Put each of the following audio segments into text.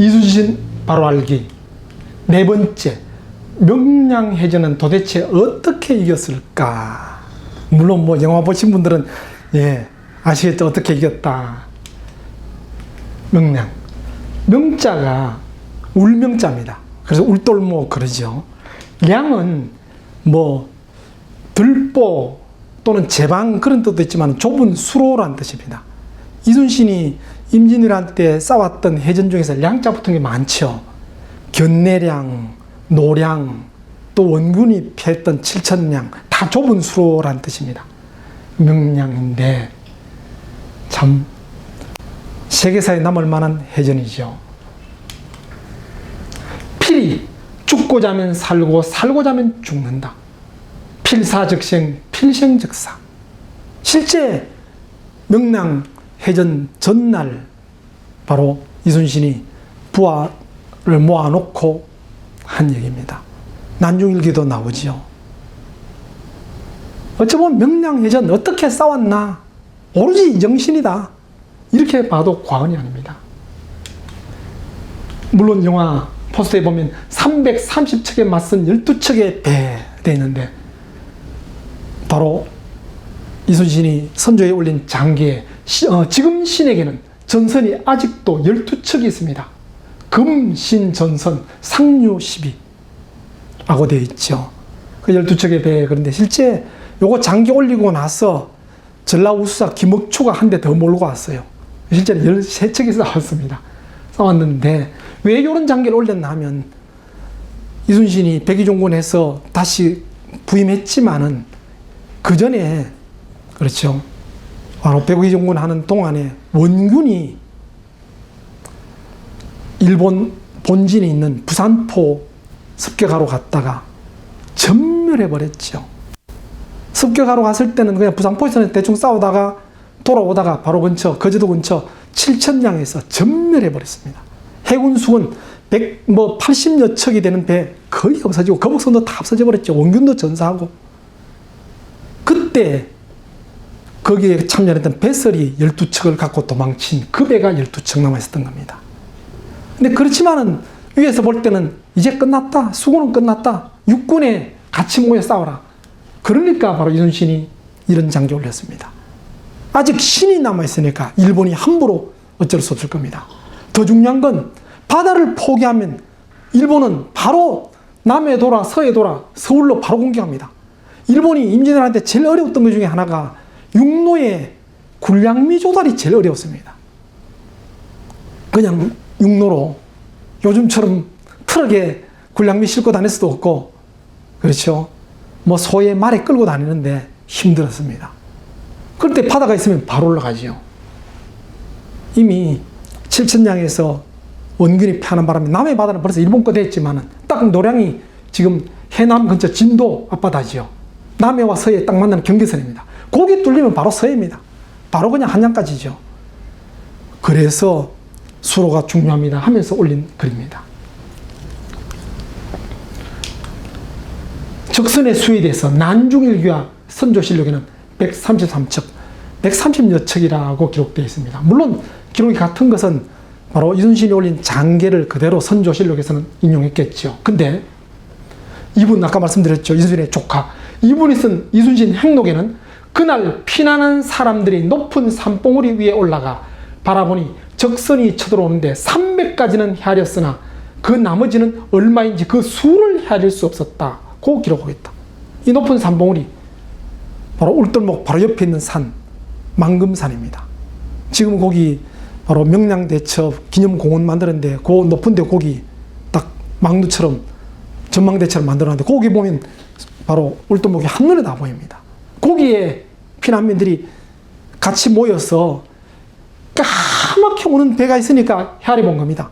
이순신 바로 알기. 네 번째, 명량해전은 도대체 어떻게 이겼을까? 물론 뭐 영화 보신 분들은 아시겠죠? 어떻게 이겼다. 명량. 명자가 울명자입니다. 그래서 울돌목 그러죠. 량은 뭐 들보 또는 제방 그런 뜻도 있지만 좁은 수로라는 뜻입니다. 이순신이 임진왜란때 싸웠던 해전 중에서 량자 붙은 게 많죠. 견내량, 노량, 또 원군이 패했던 7,000량 다 좁은 수로라는 뜻입니다. 명량인데 참 세계사에 남을 만한 해전이죠. 필히 죽고자 하면 살고 살고자 하면 죽는다. 필사즉생 필생즉사. 실제 명량 해전 전날 바로 이순신이 부하를 모아놓고 한 얘기입니다. 난중일기도 나오지요. 어찌 보면 명량해전 어떻게 싸웠나? 오로지 정신이다. 이렇게 봐도 과언이 아닙니다. 물론 영화 포스터에 보면 330척에 맞선 12척의 배 되어 있는데 바로 이순신이 선조에 올린 장기에 지금 신에게는 전선이 아직도 12척이 있습니다. 금, 신, 전선, 상류, 시비 라고 되어 있죠. 그 12척의 배. 그런데 실제 요거 장기 올리고 나서 전라우수사 김억초가 한 대 더 몰고 왔어요. 실제로 13척이 싸웠습니다. 싸웠는데 왜 이런 장기를 올렸나 하면 이순신이 백의종군에서 다시 부임했지만은 그 전에 그렇죠. 바로 백의종군 하는 동안에 원군이 일본 본진이 있는 부산포 습격하러 갔다가 전멸해버렸죠. 습격하러 갔을 때는 그냥 부산포에서 대충 싸우다가 돌아오다가 바로 근처, 거제도 근처 7,000량에서 전멸해버렸습니다. 해군수군 80여 척이 되는 배 거의 없어지고 거북선도 다 없어져버렸죠. 원균도 전사하고. 그때 거기에 참여했던 배설이 12척을 갖고 도망친 그 배가 12척 남아있었던 겁니다. 근데 그렇지만은 위에서 볼 때는 이제 끝났다. 수군은 끝났다. 육군에 같이 모여 싸워라. 그러니까 바로 이순신이 이런 장기 올렸습니다. 아직 신이 남아있으니까 일본이 함부로 어쩔 수 없을 겁니다. 더 중요한 건 바다를 포기하면 일본은 바로 남에 돌아 서에 돌아 서울로 바로 공격합니다. 일본이 임진왜란한테 제일 어려웠던 것 중에 하나가 육로의 군량미 조달이 제일 어려웠습니다. 그냥 육로로 요즘처럼 트럭에 군량미 싣고 다닐 수도 없고 그렇죠. 뭐 소에 말에 끌고 다니는데 힘들었습니다. 그럴 때 바다가 있으면 바로 올라가지요. 이미 7,000량에서 원균이 패하는 바람에 남해 바다는 벌써 일본 거 됐지만은 딱 노량이 지금 해남 근처 진도 앞바다지요. 남해와 서해 딱 만나는 경계선입니다. 거기 뚫리면 바로 서해입니다. 바로 그냥 한양까지죠. 그래서 수로가 중요합니다 하면서 올린 글입니다. 적선의 수에 대해서 난중일기와 선조실록에는 133척, 130여 척이라고 기록되어 있습니다. 물론 기록이 같은 것은 바로 이순신이 올린 장계를 그대로 선조실록에서는 인용했겠죠. 근데 이분 아까 말씀드렸죠. 이순신의 조카. 이분이 쓴 이순신 행록에는 그날 피난한 사람들이 높은 산봉우리 위에 올라가 바라보니 적선이 쳐들어오는데 300까지는 헤아렸으나 그 나머지는 얼마인지 그 수를 헤아릴 수 없었다고 기록하고 있다. 이 높은 산봉우리 바로 울돌목 바로 옆에 있는 산 망금산입니다. 지금 거기 바로 명량대첩 기념공원 만들었는데 그 높은 데 거기 딱 망루처럼 전망대처럼 만들어놨는데 거기 보면 바로 울돌목이 한눈에 다 보입니다. 거기에 피난민들이 같이 모여서 까맣게 오는 배가 있으니까 헤아려 본 겁니다.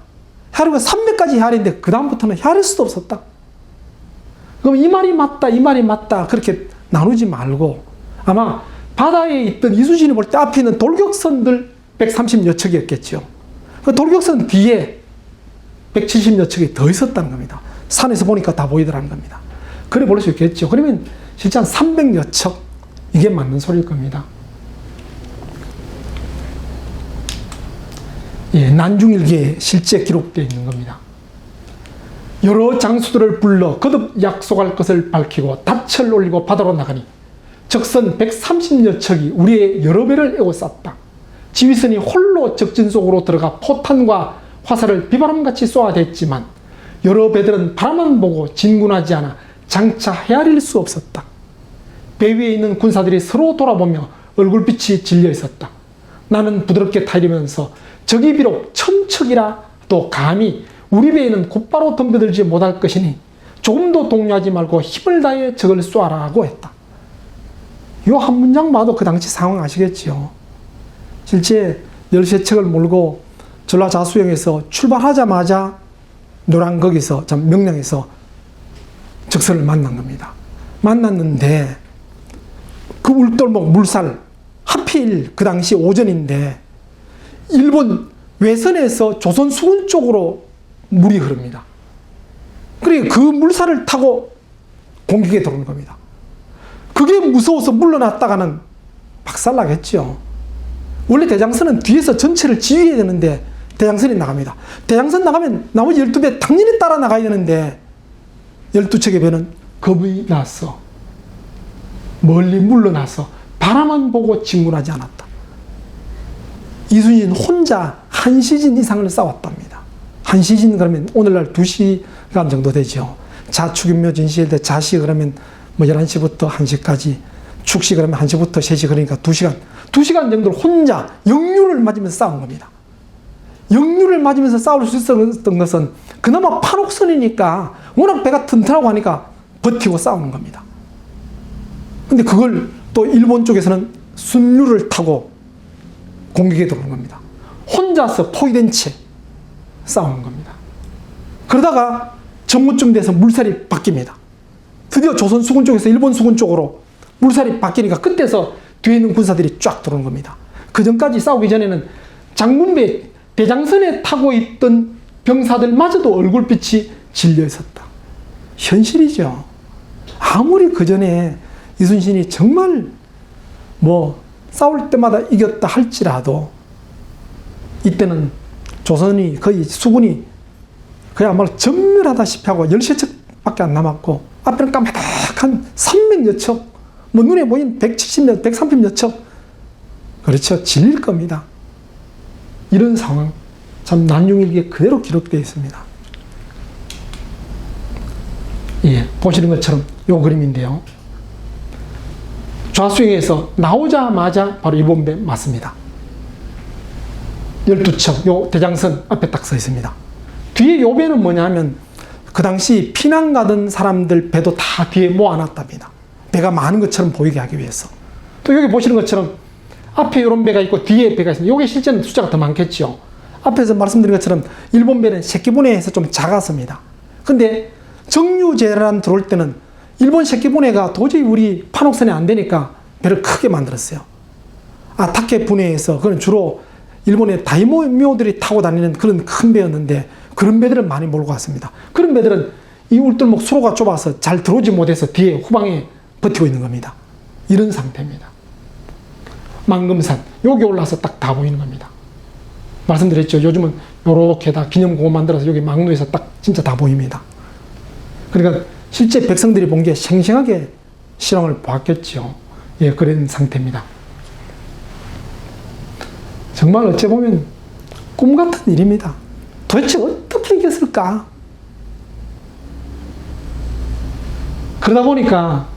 헤아리고 300까지 헤아리는데 그 다음부터는 헤아릴 수도 없었다. 그럼 이 말이 맞다, 이 말이 맞다 그렇게 나누지 말고 아마 바다에 있던 이순신이 볼 때 앞에 있는 돌격선들 130여 척이었겠죠. 그 돌격선 뒤에 170여 척이 더 있었다는 겁니다. 산에서 보니까 다 보이더라는 겁니다. 그래 볼 수 있겠죠. 그러면 실제 한 300여 척 이게 맞는 소리일 겁니다. 난중일기에 실제 기록되어 있는 겁니다. 여러 장수들을 불러 거듭 약속할 것을 밝히고 닻을 올리고 바다로 나가니 적선 130여 척이 우리의 여러 배를 에워쌌다. 지휘선이 홀로 적진 속으로 들어가 포탄과 화살을 비바람같이 쏘아댔지만 여러 배들은 바람만 보고 진군하지 않아 장차 헤아릴 수 없었다. 배 위에 있는 군사들이 서로 돌아보며 얼굴빛이 질려 있었다. 나는 부드럽게 타이르면서 적이 비록 천척이라도 감히 우리 배에는 곧바로 덤벼들지 못할 것이니 조금도 동요하지 말고 힘을 다해 적을 쏘아라고 했다. 요 한 문장 봐도 그 당시 상황 아시겠지요? 실제 13척을 몰고 전라자수영에서 출발하자마자 노량거기서 명량에서 적선을 만난 겁니다. 만났는데 그 울돌목 물살, 하필 그 당시 오전인데 일본 외선에서 조선 수군 쪽으로 물이 흐릅니다. 그러니까 그 물살을 타고 공격에 들어오는 겁니다. 그게 무서워서 물러났다가는 박살나겠죠. 원래 대장선은 뒤에서 전체를 지휘해야 되는데 대장선이 나갑니다. 대장선 나가면 나머지 12배 당연히 따라 나가야 되는데 12척의 배는 겁이 났어. 멀리 물러나서 바라만 보고 진군하지 않았다. 이순신 혼자 한 시즌 이상을 싸웠답니다. 한 시즌 그러면 오늘날 2시간 정도 되죠. 자축인묘 진시일대 자시 그러면 11시부터 1시까지, 축시 그러면 1시부터 3시, 그러니까 2시간. 2시간 정도를 혼자 역류를 맞으면서 싸운 겁니다. 역류를 맞으면서 싸울 수 있었던 것은 그나마 판옥선이니까 워낙 배가 튼튼하고 하니까 버티고 싸우는 겁니다. 근데 그걸 또 일본 쪽에서는 순류를 타고 공격에 들어오는 겁니다. 혼자서 포위된 채 싸우는 겁니다. 그러다가 정오쯤 돼서 물살이 바뀝니다. 드디어 조선 수군 쪽에서 일본 수군 쪽으로 물살이 바뀌니까 그때서 뒤에 있는 군사들이 쫙 들어오는 겁니다. 그 전까지 싸우기 전에는 장군배 대장선에 타고 있던 병사들마저도 얼굴빛이 질려 있었다. 현실이죠. 아무리 그 전에 이순신이 정말 싸울 때마다 이겼다 할지라도 이때는 조선이 거의 수군이 그야말로 전멸하다시피 하고 13척밖에 안 남았고 앞에는 까마득한 300여 척, 눈에 보이는 170여, 130여 척, 그렇죠. 질릴 겁니다. 이런 상황, 참 난중일기에 그대로 기록되어 있습니다. 보시는 것처럼 요 그림인데요. 좌수영에서 나오자마자 바로 일본배 맞습니다. 12척, 요 대장선 앞에 딱 서 있습니다. 뒤에 요 배는 뭐냐면 그 당시 피난 가던 사람들 배도 다 뒤에 모아놨답니다. 배가 많은 것처럼 보이게 하기 위해서. 또 여기 보시는 것처럼 앞에 이런 배가 있고 뒤에 배가 있습니다. 이게 실제는 숫자가 더 많겠죠. 앞에서 말씀드린 것처럼 일본 배는 새끼분해에서 좀 작았습니다. 근데 정유재란 들어올 때는 일본 새끼분해가 도저히 우리 판옥선에 안 되니까 배를 크게 만들었어요. 타케 분해에서 그건 주로 일본의 다이묘들이 타고 다니는 그런 큰 배였는데 그런 배들은 많이 몰고 왔습니다. 그런 배들은 이 울돌목 수로가 좁아서 잘 들어오지 못해서 뒤에 후방에 버티고 있는 겁니다. 이런 상태입니다. 망금산, 여기 올라서 딱 다 보이는 겁니다. 말씀드렸죠. 요즘은 요렇게 다 기념공원 만들어서 여기 막루에서 딱 진짜 다 보입니다. 그러니까 실제 백성들이 본 게 생생하게 실황을 보았겠죠. 그런 상태입니다. 정말 어찌 보면 꿈 같은 일입니다. 도대체 어떻게 이겼을까? 그러다 보니까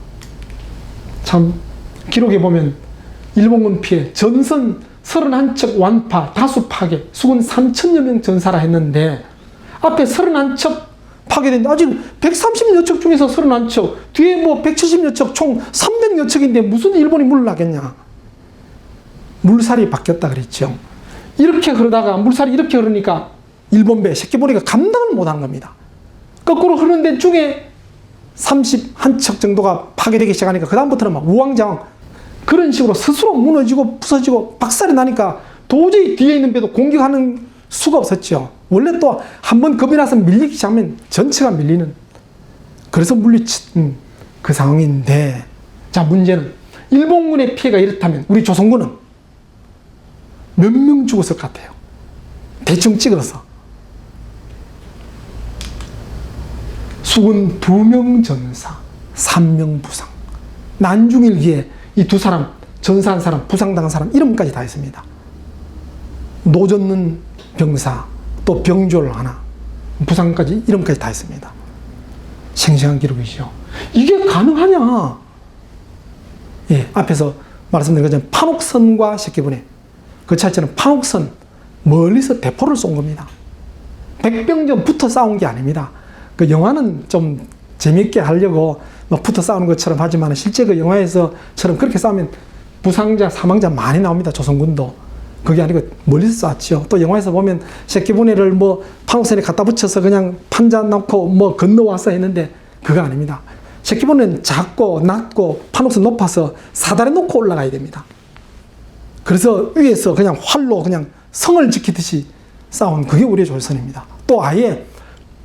참 기록에 보면 일본군 피해 전선 31척 완파, 다수 파괴, 수군 3천여 명 전사라 했는데 앞에 31척 파괴된데 아직 130여 척 중에서 31척, 뒤에 170여 척, 총 300여 척인데 무슨 일본이 물나겠냐? 물살이 바뀌었다 그랬죠. 이렇게 흐르다가 물살이 이렇게 흐르니까 일본배 새끼보니까 감당을 못한 겁니다. 거꾸로 흐르는 데 중에 31척 정도가 파괴되기 시작하니까 그 다음부터는 막 우왕좌왕 그런 식으로 스스로 무너지고 부서지고 박살이 나니까 도저히 뒤에 있는 배도 공격하는 수가 없었죠. 원래 또 한번 겁이 나서 밀리기 시작하면 전체가 밀리는, 그래서 물리친 그 상황인데, 자, 문제는 일본군의 피해가 이렇다면 우리 조선군은 몇 명 죽었을 것 같아요? 대충 찍어서 수군 2명 전사, 3명 부상. 난중일기에 이 2사람, 전사한 사람, 부상당한 사람 이름까지 다 있습니다. 노젓는 병사, 또 병졸 하나, 부상까지 이름까지 다 있습니다. 생생한 기록이죠. 이게 가능하냐? 예, 앞에서 말씀드린 것처럼 판옥선과 새끼분해 그 차이처럼 판옥선 멀리서 대포를 쏜 겁니다. 백병전 붙어 싸운 게 아닙니다. 그 영화는 좀 재밌게 하려고 막 붙어 싸우는 것처럼 하지만 실제 그 영화에서처럼 그렇게 싸우면 부상자, 사망자 많이 나옵니다. 조선군도. 그게 아니고 멀리서 쐈죠. 또 영화에서 보면 새끼분해를 뭐 판옥선에 갖다 붙여서 그냥 판자 넣고 뭐 건너와서 했는데 그거 아닙니다. 새끼분해는 작고 낮고 판옥선 높아서 사다리 놓고 올라가야 됩니다. 그래서 위에서 그냥 활로 그냥 성을 지키듯이 싸운 그게 우리의 조선입니다. 또 아예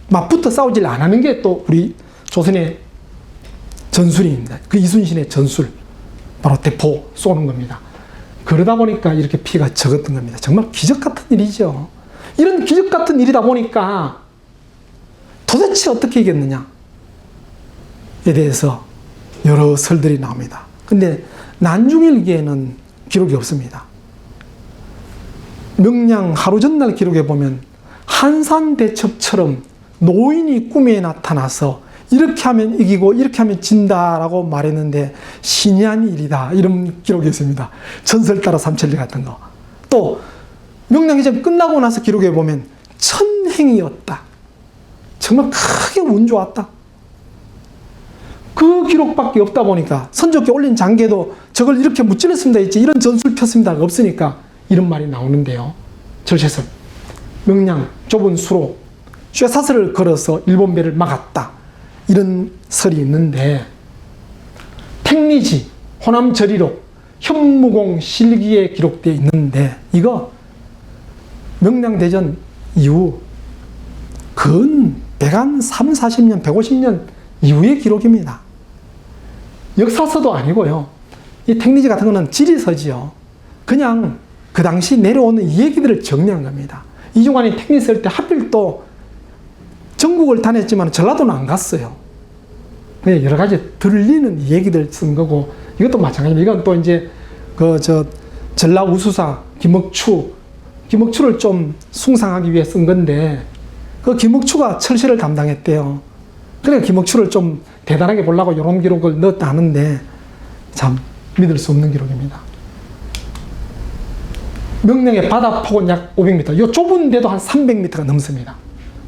맞붙어 싸우질 안 하는 게 또 우리 조선의 전술입니다. 그 이순신의 전술. 바로 대포 쏘는 겁니다. 그러다 보니까 이렇게 피가 적었던 겁니다. 정말 기적 같은 일이죠. 이런 기적 같은 일이다 보니까 도대체 어떻게 이겼느냐에 대해서 여러 설들이 나옵니다. 근데 난중일기에는 기록이 없습니다. 명량 하루 전날 기록에 보면 한산대첩처럼 노인이 꿈에 나타나서 이렇게 하면 이기고 이렇게 하면 진다라고 말했는데 신이 한 일이다 이런 기록이 있습니다. 전설 따라 삼천리 같은 거. 또 명량해전 끝나고 나서 기록에 보면 천행이었다. 정말 크게 운 좋았다. 그 기록밖에 없다 보니까 선조께 올린 장계도 저걸 이렇게 무찔렀습니다 했지 이런 전술 폈습니다가 없으니까 이런 말이 나오는데요. 절제설 명량 좁은 수로 쇠사슬을 걸어서 일본 배를 막았다. 이런 설이 있는데 택리지, 호남절이록, 현무공 실기에 기록되어 있는데 이거 명량대전 이후 근 130년, 150년 이후의 기록입니다. 역사서도 아니고요. 이 택리지 같은 거는 지리서지요. 그냥 그 당시 내려오는 얘기들을 정리한 겁니다. 이중환이 택리 쓸 때 하필 또 전국을 다녔지만 전라도는 안 갔어요. 여러 가지 들리는 얘기들 쓴 거고 이것도 마찬가지입니다. 이건 또 이제 전라 우수사 김억추를 좀 숭상하기 위해 쓴 건데 그 김억추가 철시를 담당했대요. 그러니까 김억추를 좀 대단하게 보려고 이런 기록을 넣었다 하는데 참 믿을 수 없는 기록입니다. 명량의 바다폭은 약 500m, 이 좁은 데도 한 300m가 넘습니다.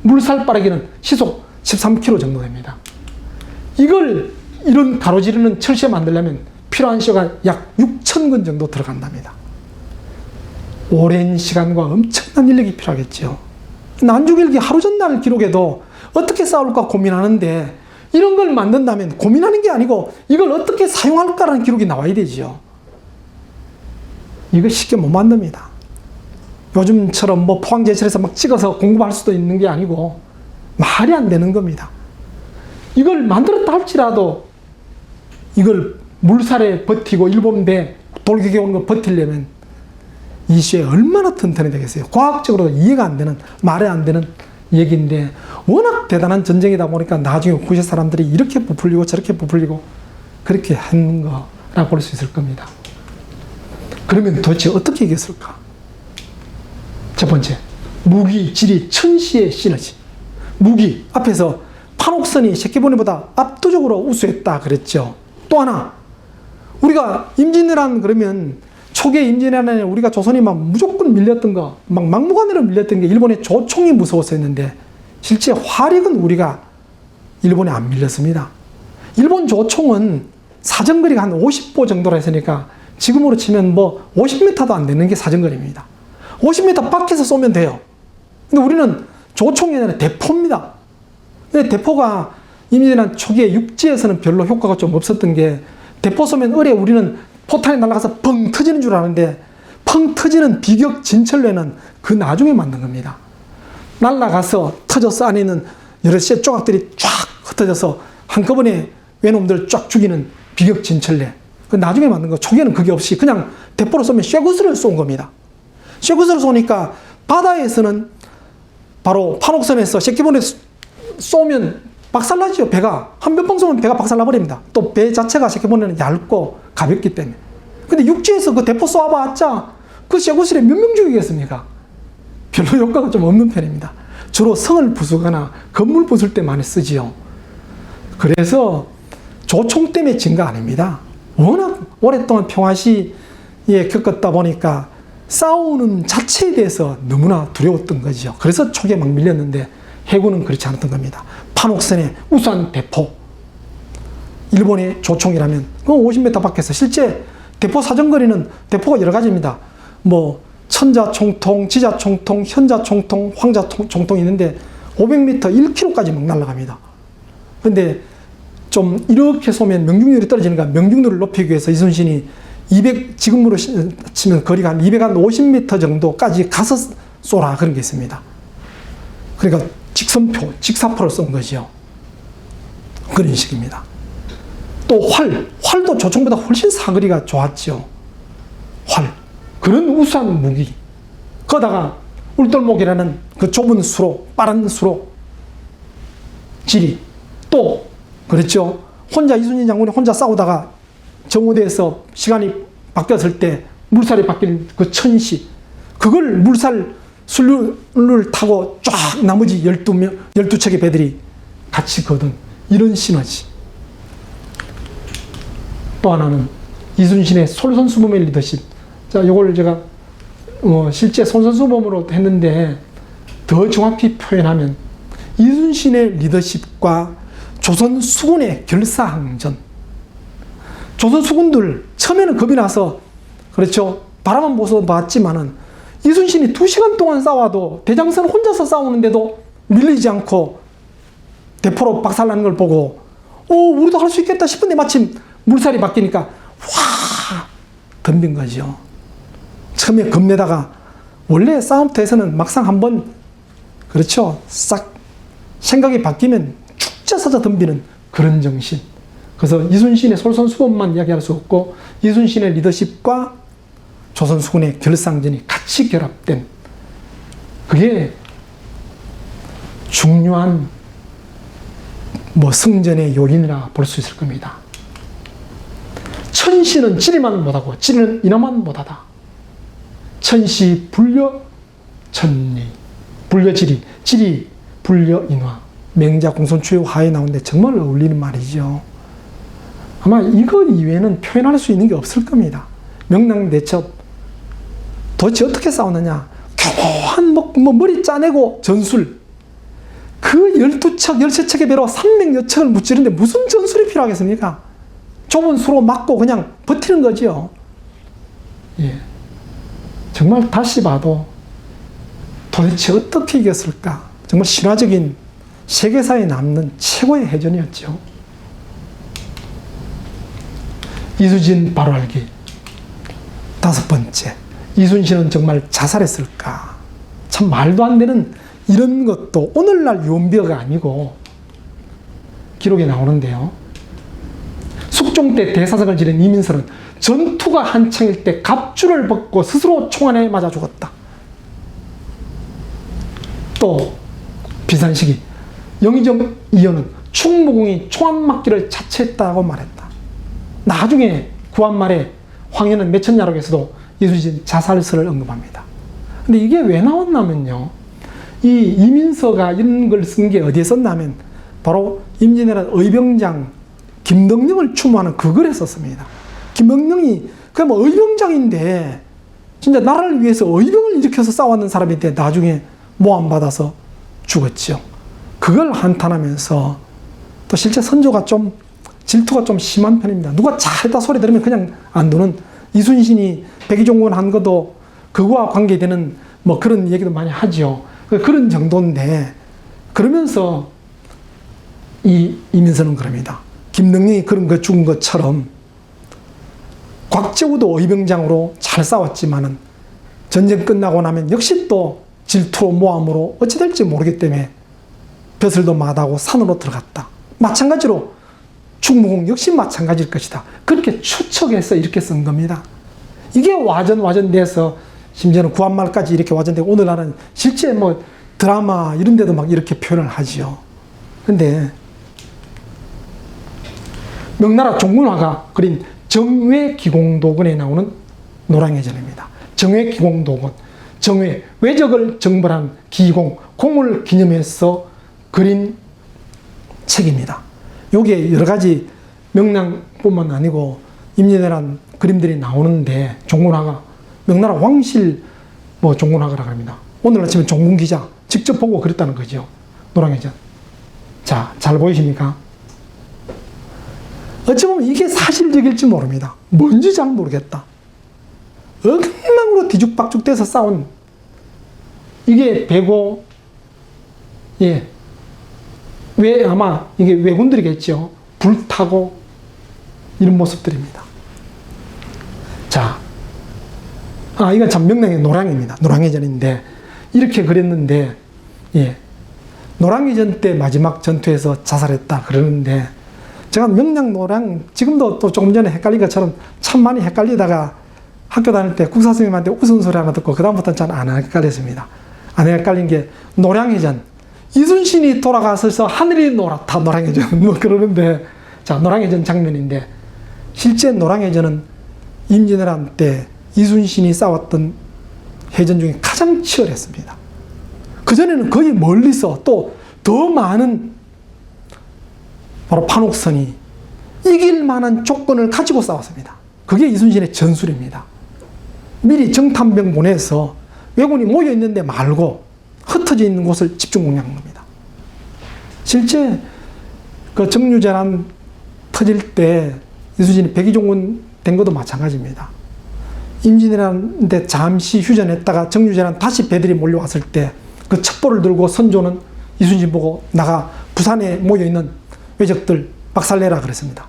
물살 빠르기는 시속 13km 정도 됩니다. 이걸 이런 가로지르는 철시에 만들려면 필요한 시가 약 6,000건 정도 들어간답니다. 오랜 시간과 엄청난 인력이 필요하겠죠. 난중일기 하루 전날 기록에도 어떻게 싸울까 고민하는데 이런 걸 만든다면 고민하는 게 아니고 이걸 어떻게 사용할까라는 기록이 나와야 되죠. 이거 쉽게 못 만듭니다. 요즘처럼 뭐 포항제철에서 막 찍어서 공부할 수도 있는 게 아니고 말이 안 되는 겁니다. 이걸 만들었다 할지라도 이걸 물살에 버티고 일본 배 돌격에 오는 걸 버티려면 이 시에 얼마나 튼튼히 되겠어요. 과학적으로 이해가 안 되는, 말이 안 되는 얘기인데 워낙 대단한 전쟁이다 보니까 나중에 구시 사람들이 이렇게 부풀리고 저렇게 부풀리고 그렇게 하는 거라고 볼 수 있을 겁니다. 그러면 도대체 어떻게 이겼을까? 첫 번째, 무기, 지리, 천시의 시너지. 무기, 앞에서 판옥선이 새끼분해보다 압도적으로 우수했다 그랬죠. 또 하나, 우리가 임진왜란 그러면 초기에 임진왜란에 우리가 조선이 막 무조건 밀렸던 거, 막 막무가내로 밀렸던 게 일본의 조총이 무서워서 했는데 실제 화력은 우리가 일본에 안 밀렸습니다. 일본 조총은 사정거리가 한 50보 정도라 했으니까 지금으로 치면 뭐 50m도 안 되는 게 사정거리입니다. 50m 밖에서 쏘면 돼요. 근데 우리는 조총이 아니라 대포입니다. 근데 대포가 임진왜란 초기에 육지에서는 별로 효과가 좀 없었던 게 대포 쏘면 을에 우리는 포탄이 날아가서 펑 터지는 줄 아는데 펑 터지는 비격 진철례는 그 나중에 만든 겁니다. 날아가서 터져서 안에 있는 여러 쇠 조각들이 쫙 흩어져서 한꺼번에 외놈들 쫙 죽이는 비격 진철례. 그 나중에 만든 거. 초기에는 그게 없이 그냥 대포로 쏘면 쇠구슬을 쏜 겁니다. 쇠구슬을 쏘니까 바다에서는 바로 판옥선에서 새끼본에 쏘면 박살나죠. 배가. 한 몇 방 쏘면 배가 박살나버립니다. 또 배 자체가 새끼본에는 얇고 가볍기 때문에. 근데 육지에서 그 대포 쏘아봤자 그 쇠구슬에 몇 명 죽이겠습니까? 별로 효과가 좀 없는 편입니다. 주로 성을 부수거나 건물 부술 때 많이 쓰지요. 그래서 조총 때문에 진 거 아닙니다. 워낙 오랫동안 평화시에 겪었다 보니까 싸우는 자체에 대해서 너무나 두려웠던 거죠. 그래서 초기에 막 밀렸는데 해군은 그렇지 않았던 겁니다. 판옥선에 우수한 대포. 일본의 조총이라면 그건 50m 밖에서 실제 대포 사정거리는 대포가 여러 가지입니다. 뭐 천자총통, 지자총통, 현자총통, 황자총통이 있는데 500m, 1km까지 막 날아갑니다. 근데 좀 이렇게 쏘면 명중률이 떨어지니까 명중률을 높이기 위해서 이순신이 지금으로 치면 거리가 한 250m 정도까지 가서 쏘라 그런 게 있습니다. 그러니까 직선표, 직사포를 쏜 거죠. 그런 식입니다. 또 활도 조총보다 훨씬 사거리가 좋았죠. 활. 그런 우수한 무기. 거다가 울돌목이라는 그 좁은 수로, 빠른 수로, 지리. 또, 그렇죠. 이순신 장군이 혼자 싸우다가 정오대에서 시간이 바뀌었을 때 물살이 바뀐 그 천시. 그걸 물살 순류를 타고 쫙 나머지 12척의 배들이 같이 거둔 이런 시너지. 또 하나는 이순신의 솔선수범의 리더십. 자, 요걸 제가 실제 솔선수범으로 했는데 더 정확히 표현하면 이순신의 리더십과 조선 수군의 결사항전. 조선 수군들 처음에는 겁이 나서 그렇죠. 바라만 보서 봤지만은 이순신이 2시간 동안 싸워도 대장선 혼자서 싸우는데도 밀리지 않고 대포로 박살나는 걸 보고 우리도 할 수 있겠다 싶은데 마침 물살이 바뀌니까 확 덤빈 거죠. 처음에 겁내다가 원래 싸움터에서는 막상 한번 그렇죠. 싹 생각이 바뀌면 축 쪄서 덤비는 그런 정신. 그래서 이순신의 솔선수범만 이야기할 수 없고 이순신의 리더십과 조선수군의 결상전이 같이 결합된 그게 중요한 승전의 요인이라 볼 수 있을 겁니다. 천시는 지리만 못하고 지리는 인하만 못하다. 천시 불려 천리, 불려 지리, 지리 불려 인화. 맹자 공손추의 화에 나오는데 정말 어울리는 말이죠. 아마 이것 이외에는 표현할 수 있는 게 없을 겁니다. 명랑대첩 도대체 어떻게 싸웠느냐. 교묘한 머리 짜내고 전술. 그 12척, 13척의 배로 300여 척을 무찌르는데 무슨 전술이 필요하겠습니까? 좁은 수로 막고 그냥 버티는 거죠. 예. 정말 다시 봐도 도대체 어떻게 이겼을까? 정말 신화적인 세계사에 남는 최고의 해전이었죠. 이순신 바로 알기. 5번째. 이순신은 정말 자살했을까? 참 말도 안 되는 이런 것도 오늘날 유언비어가 아니고 기록에 나오는데요. 숙종 때 대사성을 지낸 이민설은 전투가 한창일 때 갑주를 벗고 스스로 총알에 맞아 죽었다. 또 비산식이 영의정 이현은 충무공이 총알맞기를 자처했다고 말했다. 나중에 구한말에 황해는 매천야록에서도 이순신 자살설을 언급합니다. 근데 이게 왜 나왔냐면요. 이 이민서가 이런 걸 쓴 게 어디에 썼냐면 바로 임진왜란 의병장 김덕령을 추모하는 그 글에 썼습니다. 김덕령이 그냥 의병장인데 진짜 나라를 위해서 의병을 일으켜서 싸웠는 사람인데 나중에 모함받아서 죽었죠. 그걸 한탄하면서 또 실제 선조가 좀 질투가 좀 심한 편입니다. 누가 잘했다 소리 들으면 그냥 안 두는 이순신이 백의종군 한 것도 그거와 관계되는 그런 얘기도 많이 하죠. 그런 정도인데 그러면서 이민서는 그럽니다. 김덕령이 그런 거 죽은 것처럼 곽재우도 의병장으로 잘 싸웠지만은 전쟁 끝나고 나면 역시 또 질투로 모함으로 어찌 될지 모르기 때문에 벼슬도 마다하고 산으로 들어갔다. 마찬가지로 충무공 역시 마찬가지일 것이다. 그렇게 추측해서 이렇게 쓴 겁니다. 이게 와전돼서 심지어는 구한말까지 이렇게 와전되고 오늘날은 실제 뭐 드라마 이런 데도 막 이렇게 표현을 하지요. 근데 명나라 종군화가 그린 정외기공도건에 나오는 노량해전입니다. 정외기공도건, 정외, 외적을 정벌한 기공, 공을 기념해서 그린 책입니다. 여기에 여러 가지 명량뿐만 아니고 임진왜란 그림들이 나오는데 종군화가 명나라 왕실 뭐 종군화가라고 합니다. 오늘 아침에 종군 기자 직접 보고 그랬다는 거죠. 노량해전. 자, 잘 보이십니까? 어찌 보면 이게 사실적일지 모릅니다. 뭔지 잘 모르겠다. 엉망으로 뒤죽박죽돼서 싸운 이게 배고, 예, 왜 아마 이게 왜군들이겠죠. 불타고 이런 모습들입니다. 자, 이건 참 명량의 노량입니다. 노량해전인데 이렇게 그렸는데, 예, 노량해전 때 마지막 전투에서 자살했다 그러는데 제가 명량 노량 지금도 또 조금 전에 헷갈린 것처럼 참 많이 헷갈리다가 학교 다닐 때 국사 선생님한테 웃은 소리 하나 듣고 그다음부터는 잘 안 헷갈렸습니다. 안 헷갈린 게 노량해전, 이순신이 돌아가서 하늘이 노랗다 노량해전 뭐 그러는데, 자, 노량해전 장면인데 실제 노량해전은 임진왜란 때 이순신이 싸웠던 해전 중에 가장 치열했습니다. 그전에는 거의 멀리서 또 더 많은 바로 판옥선이 이길 만한 조건을 가지고 싸웠습니다. 그게 이순신의 전술입니다. 미리 정탐병 보내서 왜군이 모여있는데 말고 흩어져 있는 곳을 집중 공략한 겁니다. 실제 그 정유재난 터질 때 이순신이 백의종군 된 것도 마찬가지입니다. 임진왜란 때 잠시 휴전했다가 정유재난 다시 배들이 몰려왔을 때 그 첩보를 들고 선조는 이순신 보고 나가 부산에 모여있는 왜적들 박살내라 그랬습니다.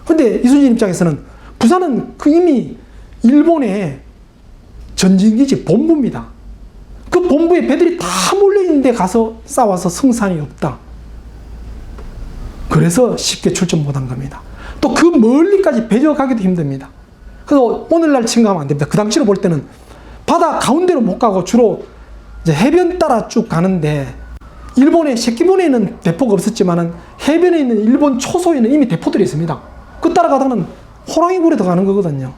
근데 이순신 입장에서는 부산은 그 이미 일본의 전진기지 본부입니다. 그 본부에 배들이 다 몰려있는데 가서 싸워서 승산이 없다. 그래서 쉽게 출전 못한 겁니다. 또 그 멀리까지 배져가기도 힘듭니다. 그래서 오늘날 생각하면 안 됩니다. 그 당시로 볼 때는 바다 가운데로 못 가고 주로 이제 해변 따라 쭉 가는데, 일본의 새끼본에는 대포가 없었지만은 해변에 있는 일본 초소에는 이미 대포들이 있습니다. 그 따라가다가는 호랑이굴에 들어가는 거거든요.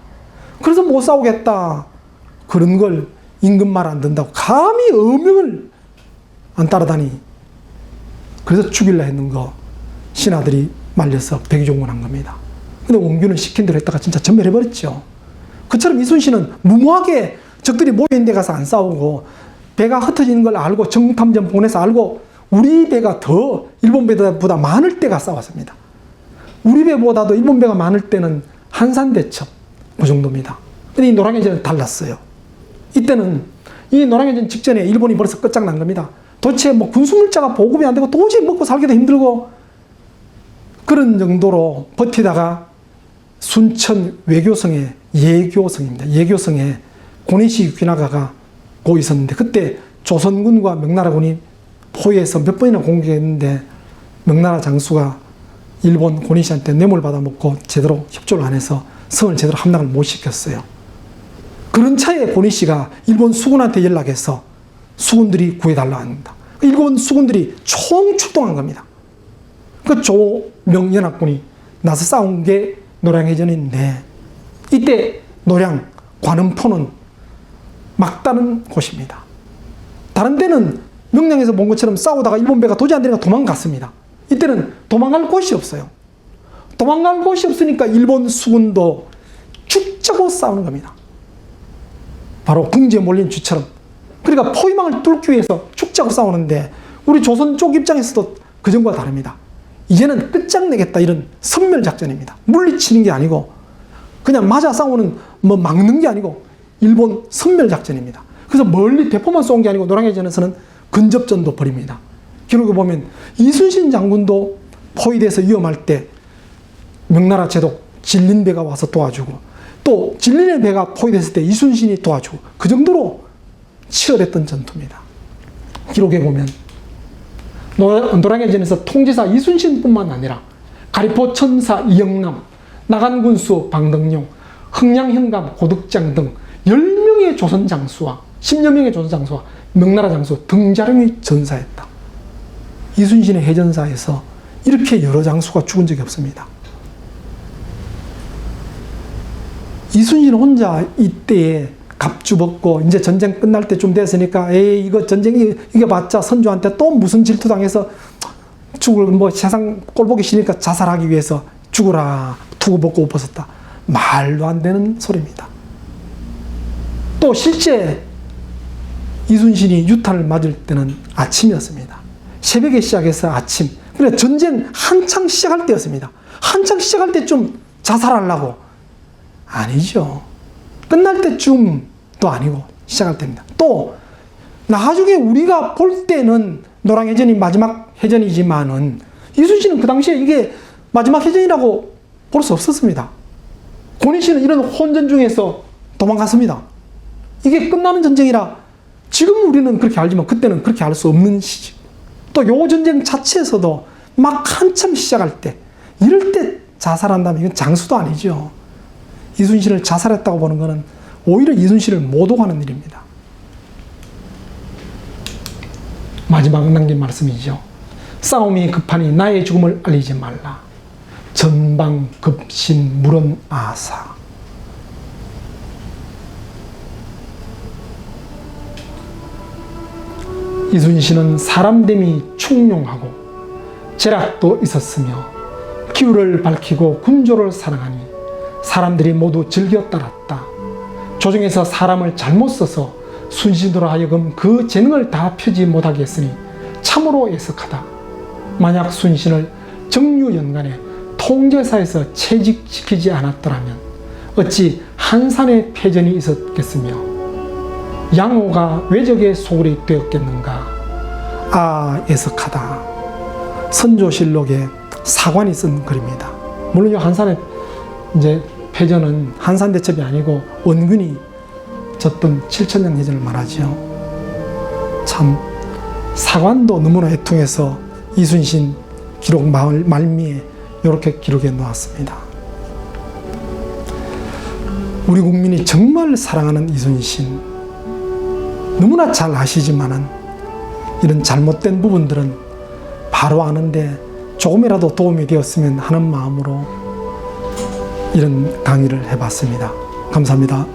그래서 못 싸우겠다. 그런 걸 임금 말 안 듣는다고 감히 어명을 안 따라다니. 그래서 죽일라 했는 거 신하들이 말려서 백의종군한 겁니다. 근데 원균은 시킨 대로 했다가 진짜 전멸해버렸죠. 그처럼 이순신은 무모하게 적들이 모여있는 데 가서 안 싸우고 배가 흩어지는 걸 알고 정탐전 보내서 알고 우리 배가 더 일본 배보다 많을 때가 싸웠습니다. 우리 배보다도 일본 배가 많을 때는 한산대첩 그 정도입니다. 근데 이 노량해전은 달랐어요. 이때는 이 노량해전 직전에 일본이 벌써 끝장난 겁니다. 도대체 뭐 군수물자가 보급이 안 되고 도저히 먹고 살기도 힘들고 그런 정도로 버티다가 순천 외교성의 예교성입니다. 예교성에 고니시 귀나가가 고 있었는데 그때 조선군과 명나라군이 포위해서 몇 번이나 공격했는데 명나라 장수가 일본 고니시한테 뇌물 받아먹고 제대로 협조를 안 해서 성을 제대로 함락을 못 시켰어요. 그런 차에 고니시가 일본 수군한테 연락해서 수군들이 구해달라 합니다. 일본 수군들이 총 출동한 겁니다. 그 조명연합군이 나서 싸운 게 노량해전인데, 이때 노량, 관음포는 막다른 곳입니다. 다른 데는 명량에서 본 것처럼 싸우다가 일본 배가 도저히 안 되니까 도망갔습니다. 이때는 도망갈 곳이 없어요. 도망갈 곳이 없으니까 일본 수군도 죽자고 싸우는 겁니다. 바로 궁지에 몰린 쥐처럼. 그러니까 포위망을 뚫기 위해서 죽자고 싸우는데 우리 조선 쪽 입장에서도 그전과 다릅니다. 이제는 끝장내겠다, 이런 선멸작전입니다. 물리치는 게 아니고 그냥 맞아 싸우는 뭐 막는 게 아니고 일본 선멸작전입니다. 그래서 멀리 대포만 쏜 게 아니고 노량해전에서는 근접전도 벌입니다. 기록에 보면 이순신 장군도 포위돼서 위험할 때 명나라 제독 진린배가 와서 도와주고, 또 진린의 배가 포위됐을 때 이순신이 도와주고, 그 정도로 치열했던 전투입니다. 기록에 보면 노량해전에서 통지사 이순신뿐만 아니라 가리포 천사 이영남, 나간군수 방등용, 흥량현감 고득장 등 10명의 조선 장수와 10여 명의 조선 장수와 명나라 장수 등자령이 전사했다. 이순신의 해전사에서 이렇게 여러 장수가 죽은 적이 없습니다. 이순신 혼자 이때에 갑주 벗고 이제 전쟁 끝날 때쯤 됐으니까 에이 이거 전쟁이 이겨봤자 선조한테 또 무슨 질투당해서 죽을 뭐 세상 꼴보기 싫으니까 자살하기 위해서 죽으라 투구 벗고 옷 벗었다. 말도 안 되는 소리입니다. 또 실제 이순신이 유탄을 맞을 때는 아침이었습니다. 새벽에 시작해서 아침. 그래 전쟁 한창 시작할 때였습니다. 한창 시작할 때쯤 자살하려고. 아니죠. 끝날 때쯤도 아니고 시작할 때입니다. 또 나중에 우리가 볼 때는 노량해전이 마지막 해전이지만은 이순신은 그 당시에 이게 마지막 해전이라고 볼 수 없었습니다. 권희신은 이런 혼전 중에서 도망갔습니다. 이게 끝나는 전쟁이라 지금 우리는 그렇게 알지만 그때는 그렇게 알 수 없는 시기. 또 요 전쟁 자체에서도 막 한참 시작할 때 이럴 때 자살한다면 이건 장수도 아니죠. 이순신을 자살했다고 보는 것은 오히려 이순신을 모독하는 일입니다. 마지막 남긴 말씀이죠. 싸움이 급하니 나의 죽음을 알리지 말라. 전방급신 물은 아사. 이순신은 사람됨이 충용하고 재락도 있었으며 기후를 밝히고 군조를 사랑하니 사람들이 모두 즐겨 따랐다. 조정에서 사람을 잘못 써서 순신으로 하여금 그 재능을 다 펴지 못하게 했으니 참으로 애석하다. 만약 순신을 정유연간에 통제사에서 채직시키지 않았더라면 어찌 한산의 패전이 있었겠으며 양호가 왜적의 소굴이 되었겠는가. 아 애석하다. 선조실록에 사관이 쓴 글입니다. 물론 이 한산의 이제 패전은 한산대첩이 아니고 원균이 졌던 7천년 해전을 말하죠. 참 사관도 너무나 애통해서 이순신 기록 말미에 이렇게 기록해 놓았습니다. 우리 국민이 정말 사랑하는 이순신 너무나 잘 아시지만은 이런 잘못된 부분들은 바로 아는데 조금이라도 도움이 되었으면 하는 마음으로 이런 강의를 해봤습니다. 감사합니다.